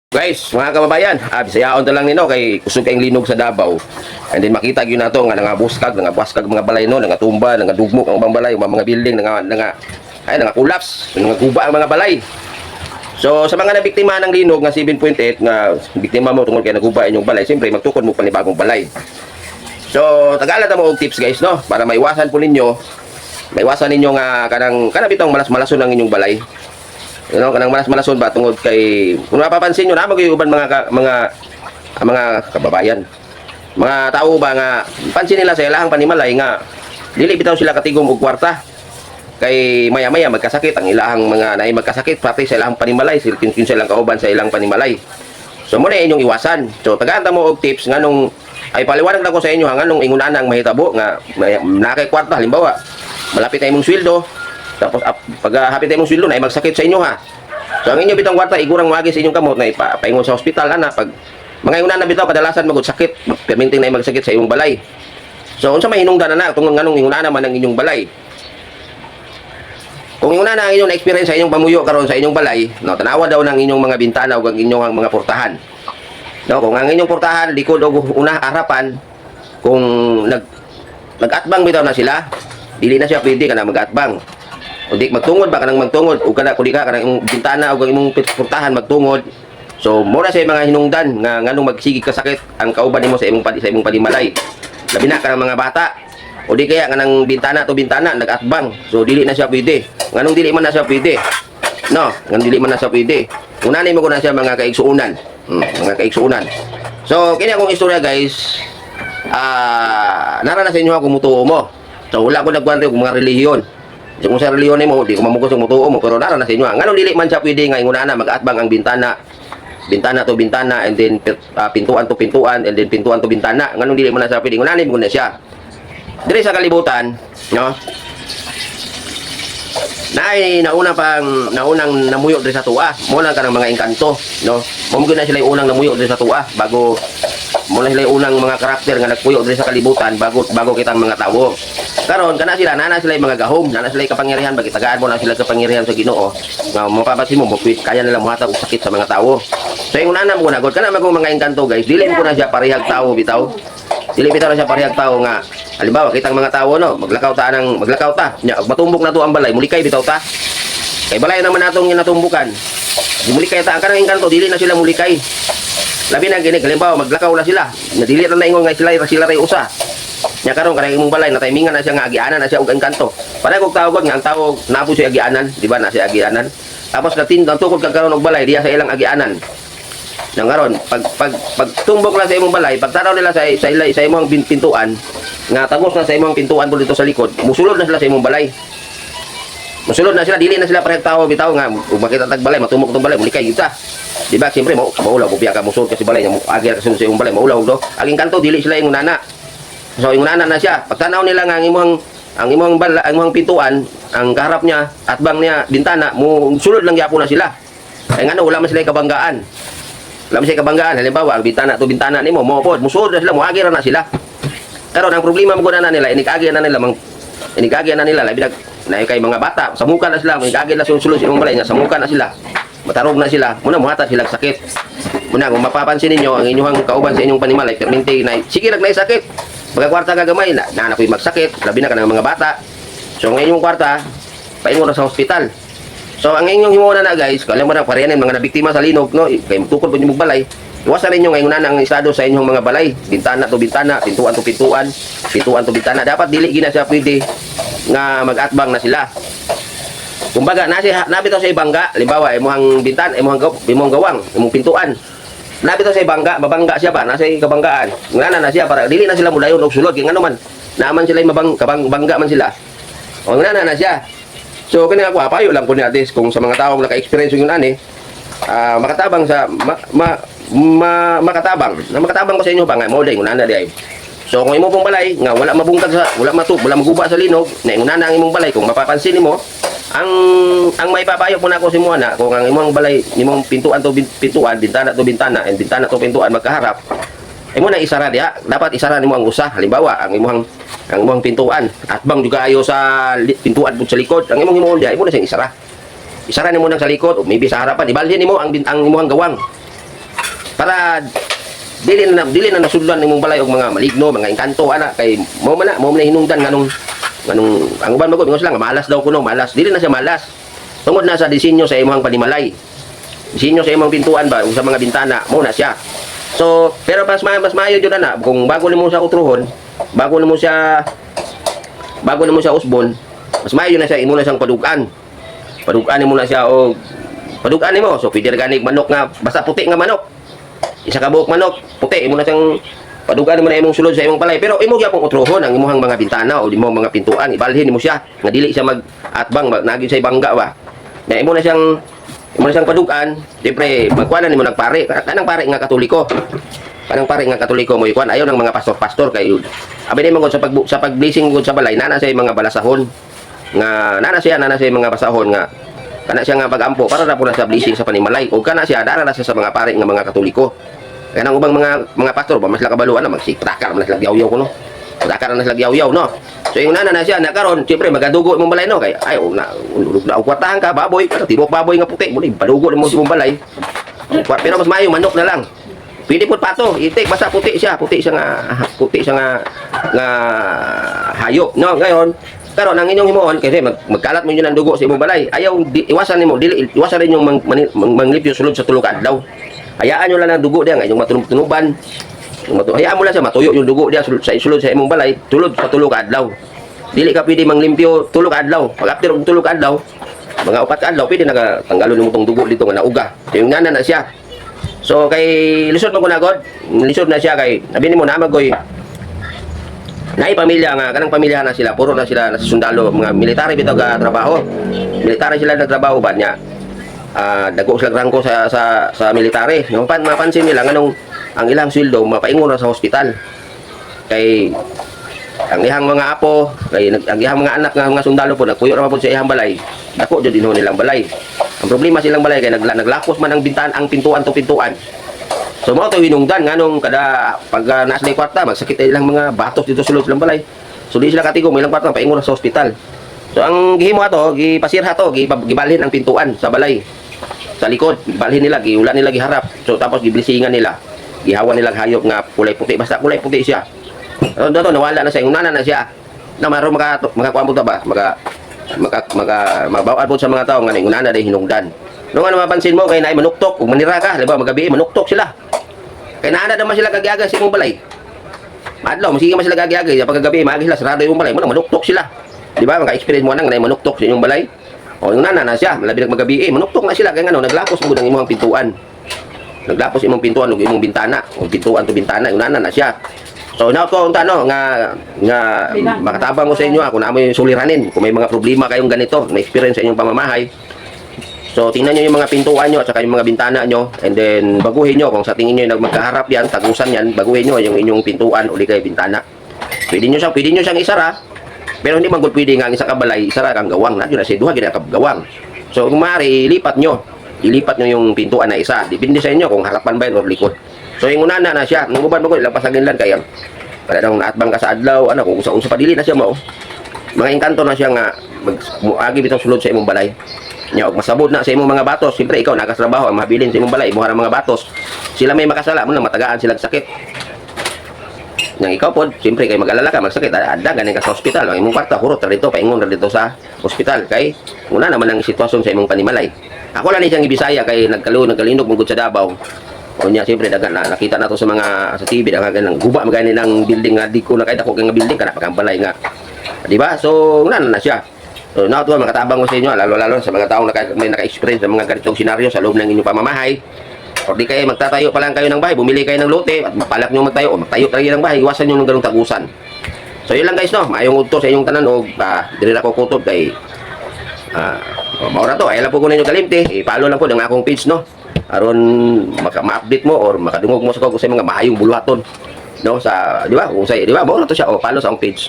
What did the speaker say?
Guys, mga kababayan, bisayaon ta lang nino kay kusog kayong linog sa Davao. And then makita gyud nato nga nga buskag mga balay no, nga tumba, nga dugmok ang ubang balay, mga building nga collapse, nga guba ang mga balay. So sa mga nabiktima ng linog nga 7.8 nga biktima mo tungod kay naguba inyong balay, siyempre magtukod mo panibagong balay. So tagala ta mo og tips guys no, para maiwasan ninyo nga kanang bitong malas-malason ang inyong balay. You know, kanang malas-malason ba tungod kay kung mapapansin nyo na mag-iuban mga kababayan, mga tao ba nga pansin nila sa ilahang panimalay nga dili bitaw sila katigom og kwarta kay maya-maya magkasakit ang ilahang mga naay magkasakit pati sa ilahang panimalay kinsa lang kauban sa ilang panimalay. So mo na inyong iwasan. So tagaanta mo og tips nganong ay paliwanag na ko sa inyo nganong ingunan ang mahitabo nga nakay kwarta halimbawa malapit na imong sweldo. Tapos pag hapit imong sweldo na magsakit sa inyo ha. So ang inyo bitong kwarta igurang wagi sa inyong kamot na ipaingon sa ospital ana pag mga inguna na bitaw kadalasan magud sakit, perminting na magsakit sa imong balay. So unsa may hinungdan na tungod nganong inguna naman ang inyong balay. Kung inguna na ang inyong na-experience sa inyong pamuyo karon sa inyong balay, no, tanawa daw ng inyong mga bintana ug ang inyong mga portahan. No, kung ang inyong portahan likod o una harapan, kung nag-atbang bitaw na sila, dili na siya pwede ka na mag-atbang. O di magtungod ba kanang magtungod o kada kuli ka kanang imong bintana o imong portahan magtungod. So mura sa mga hinungdan nga nganong magsigig ka sakit ang kauban nimo sa imong panimalay. Labi na kanang mga bata o di kaya kanang bintana nag-atbang. So dili na siya pwede. Nganong dili man na siya pwede. No, nganong dili man na siya pwede. Unanin mo ko na siya mga kaigsuunan. Mga kaigsuunan. So kini akong istorya guys. Nara na sa inyo ako mutuo mo. So wala ko nagkwento kung mga relihiyon. Kung sa reliyon mo, di ko mamugos ang mutuo mo, pero nara na sa inyo. Nganong dili man siya pwede nga inguna na mag-atbang ang bintana to bintana, and then pintuan to pintuan, and then pintuan to bintana. Nganong dili man na siya pwede ngunanin mo na siya. Diri sa kalibutan, no? Naunang namuyok diri sa tuwa. Mo lang kanang mga engkanto, no? Mo na sila unang namuyok diri sa tuwa bago mo na sila unang mga karakter nga nagpuyo diri sa kalibutan bago kitang mga tawo. Karon kana sila nana sila mga gahom, nana sila kapangyarihan bagitagaan mo na sila kapangyarihan sa Ginoo. Nga mapapansin mo kaya nila muhatag og sakit sa mga tawo. So yung nana mo nagod kana magong mga engkanto guys, dili mo na siya parehag tawo bitaw. Dili bitaw na siya parehag tawo nga halimbawa kitang mga tawo no, maglakaw ta nya matumbok na to ang balay, mulikay bitaw ta. Kay balay naman natong natumbukan. Di mulikay ta ang kanang engkanto dili na sila mulikay. Labi na gini halimbawa maglakaw na sila. Nadili na ingon nga sila ray usa. Nya karon kanang imong balay na timingan na siya nga agianan na siya og engkanto. Pareho kog tawag nga ang tawag nabo siya agianan, di ba na siya agianan. Tapos natindang tukod kag karon og balay diya sa ilang agianan. Nang karon pag tumbok na sa imong balay, pagtanaw nila sa imong pintuan, nga tagos na sa imong pintuan dito sa likod, musulod na sila sa imong balay. Musulod na sila, dili na sila parehag tawo bitaw nga ug makita tag balay, matumok tong balay, mulikay kita. Di ba siyempre maulaw ko biya ka musulod kasi balay nga agir ka sa imong balay, maulaw do. Ang engkanto dili sila ingon nana. So ingon nana na siya. Pagtanaw nila nga ang imong pintuan, ang kaharap niya at bang niya bintana, sulod lang gyapon na sila. Kay ngano wala man sila kabanggaan. Wala man sila kabanggaan. Halimbawa, ang bintana nimo mo pod, musulod na sila, muagir na sila. Karon ang problema mo na nila, inigagir na nila labi na kay mga bata, samukan na sila, inigagir na sulod sa imong balay, samukan na sila. Matarog na sila, muna muhatag sila sakit. Muna kung mapapansin ninyo ang inyong kauban sa inyong panimalay, perminti na sige nagnay sakit. Pagka-kwarta gagamay na ako'y magsakit, labi na ka ng mga bata. So ang inyong kwarta, paingon na sa ospital. So ang inyong himuon na guys, kung alam mo na parehanin mga nabiktima sa linog, no, kay tukod po inyong balay, iwasan ninyo ngayon na ang estado sa inyong mga balay, bintana to bintana, pintuan to bintana. Dapat dili gina siya pwede nga mag-atbang na sila. Kumbaga nabitaw sa ibangga, halimbawa imong bintan, imong gawang, imong pintuan. Nabitaw sa ibangga, mabangga siya ba, nasa kabanggaan. Ngana na siya para dili na sila mudayon og sulod kay ngano man. Naaman sila kabangga man sila. O ngana na siya. So kani ako payo lang ko ni atis kung sa mga tawo naka-experience yung ani, makatabang sa makatabang ko sa inyo ba nga mo day ngana di ay. So kung imo pong balay nga wala mabungkag sa wala maguba sa linog, na inguna na ang imong balay kung mapapansin nimo, ang may papayo po na ako si Muana, kung ang imong balay, imong pintuan to pintuan, bintana to bintana, and bintana to pintuan magkaharap, imo na isara diha, dapat isara nimo ang usa. Halimbawa, ang imong pintuan, at bang juga ayo sa pintuan pud sa likod, ang imong himuon diha, imo na siyang isara. Isara nimo nang sa likod, o maybe sa harapan, ibalhin nimo ang imong gawang. para dili na nasudlan nimong balay og mga maligno, mga engkanto ana kay mo man na hinungdan nganong ang uban magod ngos lang malas daw kuno, malas. Dili na siya malas. Tungod na sa disenyo sa imong panimalay. Disenyo sa imong pintuan ba, sa mga bintana, mo na siya. So, pero mas maayo jud na kung bago nimo siya utrohon, bago nimo siya usbon, mas maayo na siya imo na siyang padugan. Padugan mo na siya o padugan nimo. So, pwede organic manok nga basta puti nga manok. Isa ka buok manok, puti imo na siyang padugan mo na imong sulod sa imong balay. Pero imo gyapon utrohon ang imong mga bintana o imong mga pintuan, ibalhin nimo siya nga dili siya mag-atbang, nagi siya bangga ba. Na imo na siyang padugan, siyempre magkuanan nimo nagpare, kanang pare nga Katoliko. Kanang pare nga Katoliko mo ikuan ayaw ng mga pastor-pastor kay abi nimo gud sa pag-blessing gud sa balay nana siya mga balasahon nga nana siya mga basahon nga kana siya nga pagampo para ra po na sa blessing sa panimalay o kana siya dara na siya sa mga pare nga mga Katoliko. Kanang ubang mga pastor ba mas lakabaluan na magsiktakar man sila yaw-yaw ko no. Takar na sila yaw-yaw no. So yung nana na siya na karon siyempre magadugo imong balay no kay ay na kwartahan ka baboy pero tibok baboy nga puti mo padugo mo sa imong balay. Pero mas maayo manok na lang. Pwede po pato, itik basta puti siya nga hayop no. Ngayon karon ang inyong himuon kasi magkalat mo yun ng dugo sa imong balay. Ayaw iwasan nimo dili iwasan rin yung manglipyo sulod sa tulo ka adlaw. Hayaan nyo lang ang dugo diya nga inyong matunog-tunuban. Hayaan mo lang siya matuyo yung dugo diya sulod sa imong balay, tulod sa tulo ka adlaw. Dili ka pwede manglimpyo tulo ka adlaw. Pag after og tulo ka adlaw, mga 4 ka adlaw pwede nagatanggalon nimo tong dugo dito nga nauga. So yung nana na siya. So kay lisod mo kunagod, lisod na siya kay sabi nimo na magoy. Naay pamilya nga kanang pamilya na sila, puro na sila nasa sundalo, mga military bitaw ga trabaho. Military sila nagtrabaho ba niya. Dagko sila rangko sa military. Yung mapansin nila nganong ang ilang sweldo mapaingon na sa hospital. Kay ang ihang mga apo, kay ang ihang mga anak nga mga sundalo po nagpuyo ra po sa ihang balay. Dako jud dinho nilang balay. Ang problema silang balay kay naglakos man ang bintan ang pintuan to pintuan. So mo to hinungdan nganong kada pag naas na kwarta magsakit ilang mga batos dito sulod silang balay. So di sila katigom ilang kwarta paingon sa hospital. So ang gihimo ato, gipasirha to, gibalhin ang pintuan sa balay. Sa likod, gibalhin nila, giulan nila giharap. So tapos giblisingan nila. Gihawan nila hayop nga kulay puti, basta kulay puti siya. So dato nawala na siya, unana na siya. Na maro makakuan ta ba? Magbawal po sa mga tao nga unana day hinungdan. Nung ano mapansin mo kay naay manuktok, ug manira ka, diba magabi manuktok sila. Kay naana naman sila gagiaga sa imong balay. Madlaw, masige man sila gagiaga, pag gabi maagi sila sarado imong balay, mo manuktok sila. Di ba? Maka-experience mo nang manuktok sa inyong balay. O yung nana na siya, malabi magabi manuktok na sila kaya ngano naglapos mo ng imong pintuan. Naglapos imong pintuan ug imong bintana, o pintuan to bintana, yung nana na siya. So now ko unta no nga makatabang ko sa inyo ako na mo yung suliranin kung may mga problema kayong ganito, na experience sa inyong pamamahay. So tingnan niyo yung mga pintuan niyo at saka yung mga bintana niyo and then baguhin niyo kung sa tingin niyo magkaharap yan, tagusan yan, baguhin niyo yung inyong pintuan uli kay bintana. Pwede niyo siyang isara. Pero hindi man gud pwede nga ang isa ka balay, isara kang gawang na yun na si duha gid ka gawang. So kung maaari ilipat nyo yung pintuan na isa. Depende sa inyo kung harapan ba yun o likod. So yung unana na siya, nung uban mo ko ilang pasaginlan kaya para nang naatbang ka sa adlaw, ano kung usa pa dili na siya mao. Mga engkanto na siya nga muagi bitaw sulod sa imong balay. Nya og masabod na sa imong mga batos, siyempre ikaw nagatrabaho ang mabilin sa imong balay, imuha mga batos. Sila may makasala mo na matagaan sila sakit. Yang ikaw po, siyempre kay mag-alala ka, magsakit, ada ganing ka sa ospital. Ang imong kwarta, hurot na dito, paingon na dito sa ospital. Kay, una naman ang sitwasyon sa imong panimalay. Ako lang siyang ibisaya, kay nagkalinog mong sa Davao. O niya, siyempre, nakita na to sa TV, ng guba, magani ng building nga, di ko na kahit ako kaya building, ka napakambalay nga. Diba? So, una na siya. So, now to, makatabang ko sa inyo, lalo-lalo sa mga taong may naka-experience sa mga ganitong senaryo sa loob ng inyong pamamahay. O di kayo magtatayo pa lang kayo ng bahay, bumili kayo ng lote at mapalak nyo magtayo, magtayo talaga ng bahay, iwasan nyo ng ganung tagusan. So yun lang guys no, maayong udto sa inyong tanan o diri na ko kutob kay maura to, ay lang po ko ninyo kalimti, i-follow lang po ng akong page no. Aron ma-update mo or makadungog mo sa mga maayong buluhaton no sa, di ba? Kung sa, di ba? Maura to siya, o follow sa akong page.